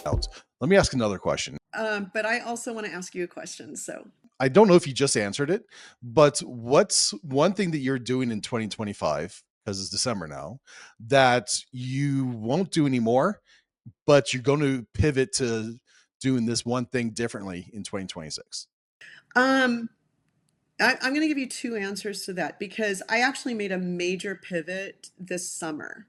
Out. Let me ask another question. But I also want to ask you a question. So, I don't know if you just answered it, but what's one thing that you're doing in 2025, because it's December now, that you won't do anymore, but you're going to pivot to doing this one thing differently in 2026? um, I'm going to give you two answers to that because I actually made a major pivot this summer.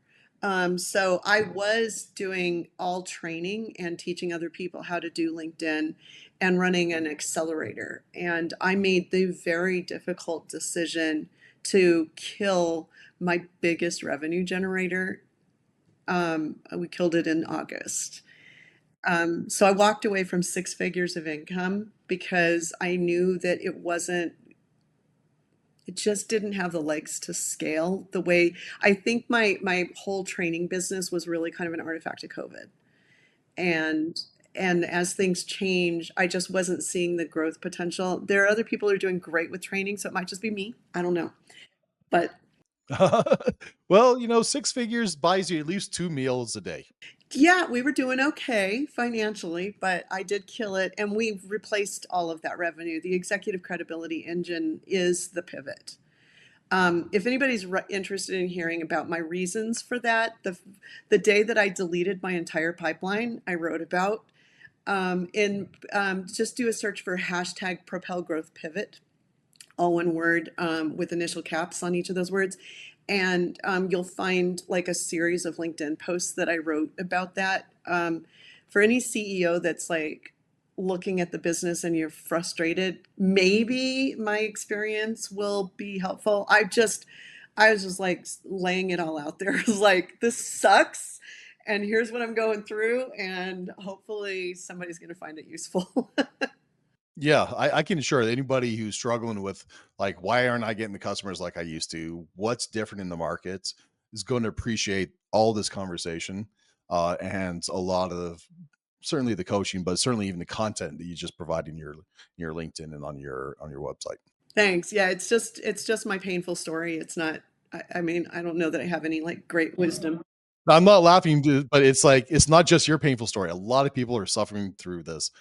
So I was doing all training and teaching other people how to do LinkedIn and running an accelerator. And I made the very difficult decision to kill my biggest revenue generator. We killed it in August. So I walked away from six figures of income because I knew that it just didn't have the legs to scale the way I think my whole training business was really kind of an artifact of COVID. And and as things change, I just wasn't seeing the growth potential. There are other people who are doing great with training, so it might just be me. I don't know. But Well, six figures buys you at least 2 meals a day. yeah, we were doing okay financially, but I did kill it and we've replaced all of that revenue. The executive credibility engine is the pivot. If anybody's interested in hearing about my reasons for that, the day that I deleted my entire pipeline, I wrote about. Just do a search for hashtag Propel Growth Pivot, all one word, with initial caps on each of those words, and you'll find like a series of LinkedIn posts that I wrote about that. For any CEO that's like looking at the business and you're frustrated, maybe my experience will be helpful. I was just like laying it all out there. It was like, this sucks. And here's what I'm going through. And hopefully somebody's going to find it useful. Yeah, I can assure that anybody who's struggling with, like, why aren't I getting the customers like I used to? What's different in the markets is going to appreciate all this conversation, and a lot of certainly the coaching, but certainly even the content that you just provide in your LinkedIn and on your website. Thanks. Yeah, it's just my painful story. It's not I mean, I don't know that I have any like great wisdom. I'm not laughing, but it's like it's not just your painful story. A lot of people are suffering through this,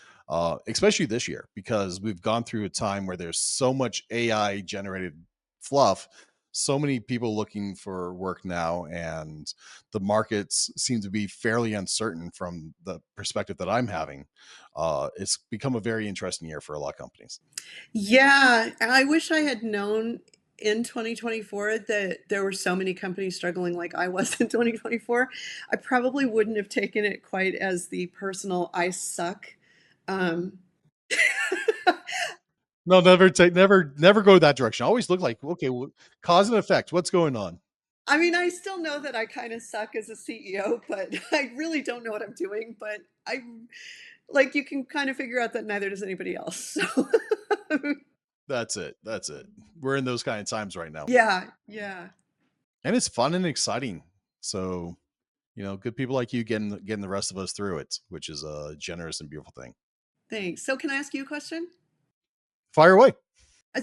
especially this year, because we've gone through a time where there's so much AI generated fluff, so many people looking for work now, and the markets seem to be fairly uncertain from the perspective that I'm having. It's become a very interesting year for a lot of companies. Yeah, I wish I had known in 2024 that there were so many companies struggling like I was in 2024. I probably wouldn't have taken it quite as the personal I suck. Um, No, never go that direction. Always look like, okay, well, cause and effect. What's going on? I mean, I still know that I kind of suck as a CEO, but I really don't know what I'm doing. But I like you can kind of figure out that neither does anybody else. So That's it. That's it. We're in those kind of times right now. yeah, yeah. And it's fun and exciting. So, good people like you getting the rest of us through it, which is a generous and beautiful thing. Thanks. So can I ask you a question? Fire away.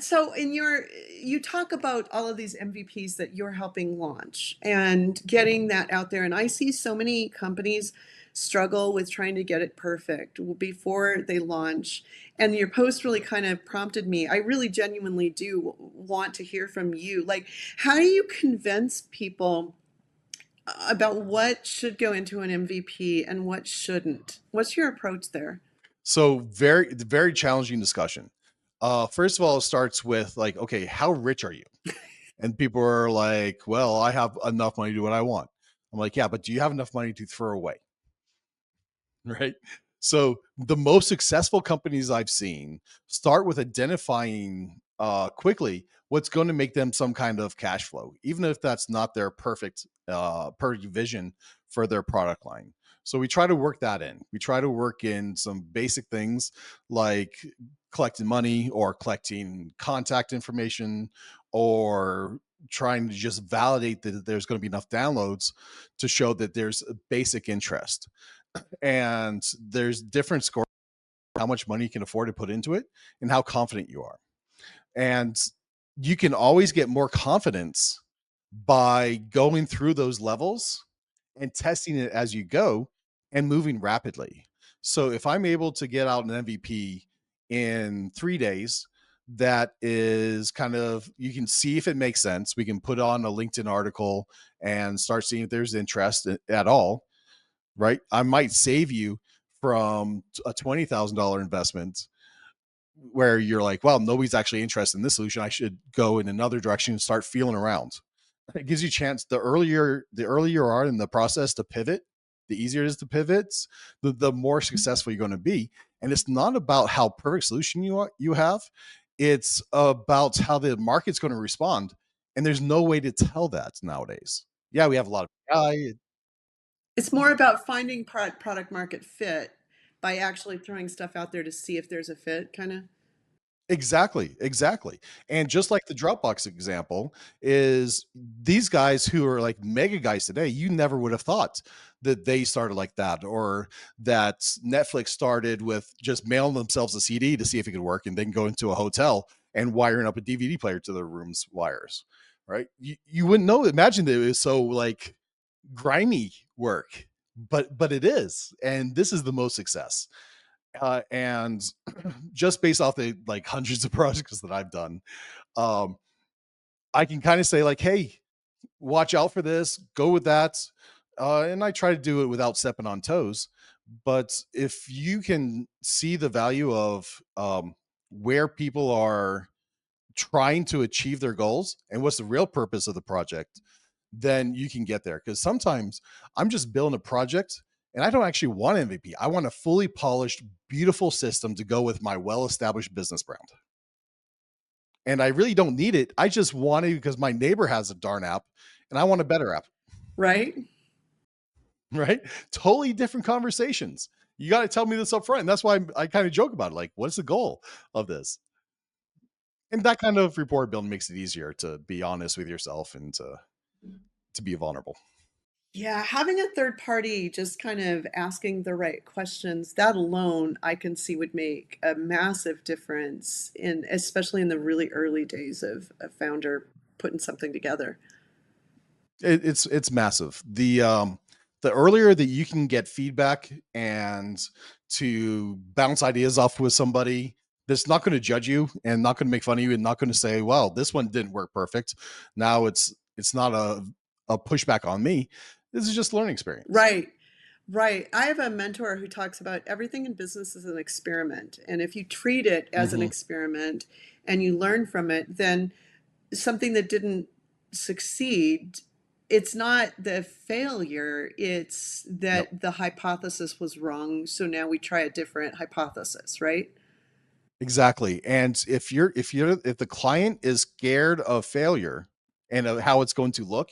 So in you talk about all of these MVPs that you're helping launch and getting that out there. And I see so many companies struggle with trying to get it perfect before they launch. And your post really kind of prompted me. I really genuinely do want to hear from you. Like, how do you convince people about what should go into an MVP and what shouldn't? What's your approach there? So very challenging discussion. First of all, it starts with like, okay, how rich are you? And people are like, well, I have enough money to do what I want. I'm like, yeah, but do you have enough money to throw away? Right. So the most successful companies I've seen start with identifying quickly what's going to make them some kind of cash flow, even if that's not their perfect vision for their product line. So we try to work that in. We try to work in some basic things like collecting money or collecting contact information or trying to just validate that there's going to be enough downloads to show that there's a basic interest, and there's different scores how much money you can afford to put into it and how confident you are. And you can always get more confidence by going through those levels and testing it as you go and moving rapidly. So if I'm able to get out an MVP in 3 days, that is kind of, you can see if it makes sense. We can put on a LinkedIn article and start seeing if there's interest at all, right? I might save you from a $20,000 investment where you're like, well, nobody's actually interested in this solution. I should go in another direction and start feeling around. It gives you a chance. The earlier you are in the process to pivot, the easier it is to pivot, the more successful you're going to be. And it's not about how perfect solution you have. It's about how the market's going to respond. And there's no way to tell that nowadays. Yeah, we have a lot of AI. It's more about finding product market fit by actually throwing stuff out there to see if there's a fit, kind of. Exactly, exactly. And just like the Dropbox example, is these guys who are like mega guys today, you never would have thought that they started like that, or that Netflix started with just mailing themselves a CD to see if it could work and then go into a hotel and wiring up a DVD player to their room's wires, right? You wouldn't know. Imagine that it was so like grimy work, but it is. And this is the most success. And just based off the like hundreds of projects that I've done, um, I can kind of say like, hey, watch out for this, go with that. And I try to do it without stepping on toes. But if you can see the value of where people are trying to achieve their goals and what's the real purpose of the project, then you can get there. Because sometimes I'm just building a project and I don't actually want MVP. I want a fully polished, beautiful system to go with my well established business brand. And I really don't need it. I just want it because my neighbor has a darn app and I want a better app, Right? right? Totally different conversations. You got to tell me this up front. And that's why I kind of joke about it. Like, what's the goal of this? And that kind of rapport building makes it easier to be honest with yourself and to be vulnerable. Yeah, having a third party just kind of asking the right questions, that alone I can see would make a massive difference in, especially in the really early days of a founder putting something together. It's massive. The earlier that you can get feedback and to bounce ideas off with somebody that's not going to judge you and not going to make fun of you and not going to say, well, this one didn't work perfect, now it's not a pushback on me. This is just learning experience. Right. Right. I have a mentor who talks about everything in business as an experiment. And if you treat it as an Hmm. experiment and you learn from it, then something that didn't succeed, it's not the failure, it's Yep. that the hypothesis was wrong. So now we try a different hypothesis, right? Exactly. And if the client is scared of failure and of how it's going to look,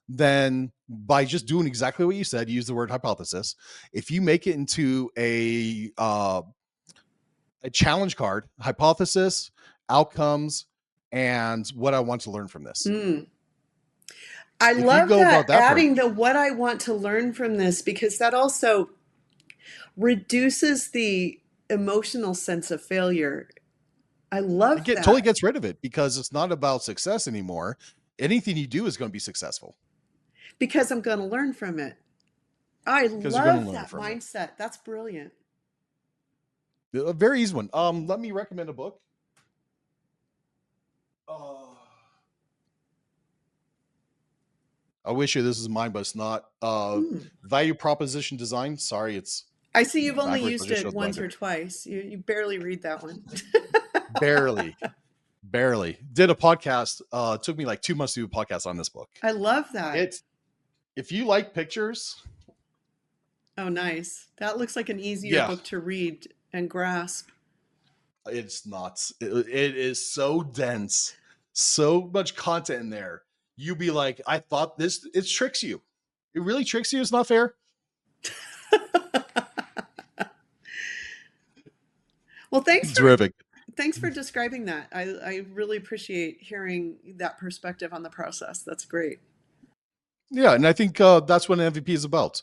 then by just doing exactly what you said, use the word hypothesis. If you make it into a challenge card, hypothesis, outcomes, and what I want to learn from this. Mm. I If you love go about that, that approach, adding the what I want to learn from this, because that also reduces the emotional sense of failure. I love totally that gets rid of it because it's not about success anymore. Anything you do is going to be successful because I'm going to learn from it. I because you're going to love learn that from it. mindset. That's brilliant. A very easy one. Let me recommend a book. Uh, I wish you this is mine, but it's not. Hmm. Value proposition design. Sorry, it's I see you've only backwards. I used just it showed the once or binder. twice. You barely read that one. Barely, barely did a podcast. It took me like 2 months to do a podcast on this book. I love that. It's if you like pictures, Oh, nice. That looks like an easier yeah, book to read and grasp. it's not. It is so dense, so much content in there. You be like, I thought this. It tricks you. It really tricks you. It's not fair. Well, Terrific. thanks for describing that. I really appreciate hearing that perspective on the process. That's great. Yeah, and I think that's what an MVP is about.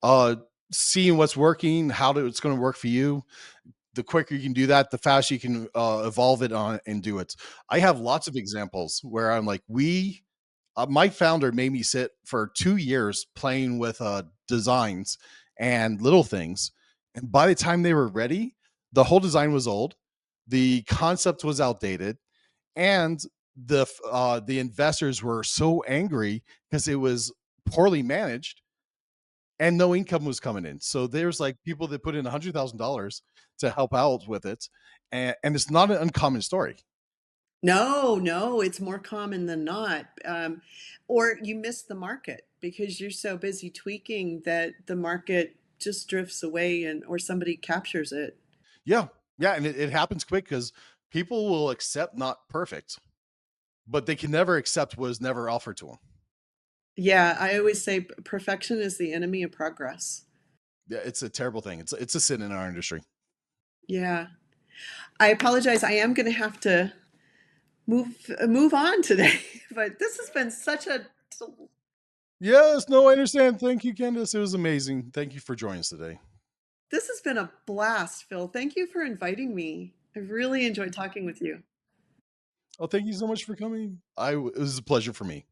Uh, Seeing what's working, it's going to work for you. The quicker you can do that, the faster you can evolve it on and do it. I have lots of examples where I'm like, we My founder made me sit for 2 years playing with designs and little things. And by the time they were ready, the whole design was old, the concept was outdated, and the investors were so angry because it was poorly managed and no income was coming in. So there's like people that put in $100,000 to help out with it, and it's not an uncommon story. No, no, it's more common than not. Or you miss the market because you're so busy tweaking that the market just drifts away and or somebody captures it. Yeah, yeah, and it happens quick because people will accept not perfect, but they can never accept what was never offered to them. Yeah, I always say perfection is the enemy of progress. Yeah, it's a terrible thing. It's a sin in our industry. Yeah. I apologize. I am going to have to move on today, but this has been such a Yes, no, I understand. Thank you, Candace. It was amazing. Thank you for joining us today. this has been a blast, Phil. Thank you for inviting me. I really enjoyed talking with you. Oh, thank you so much for coming. It was a pleasure for me.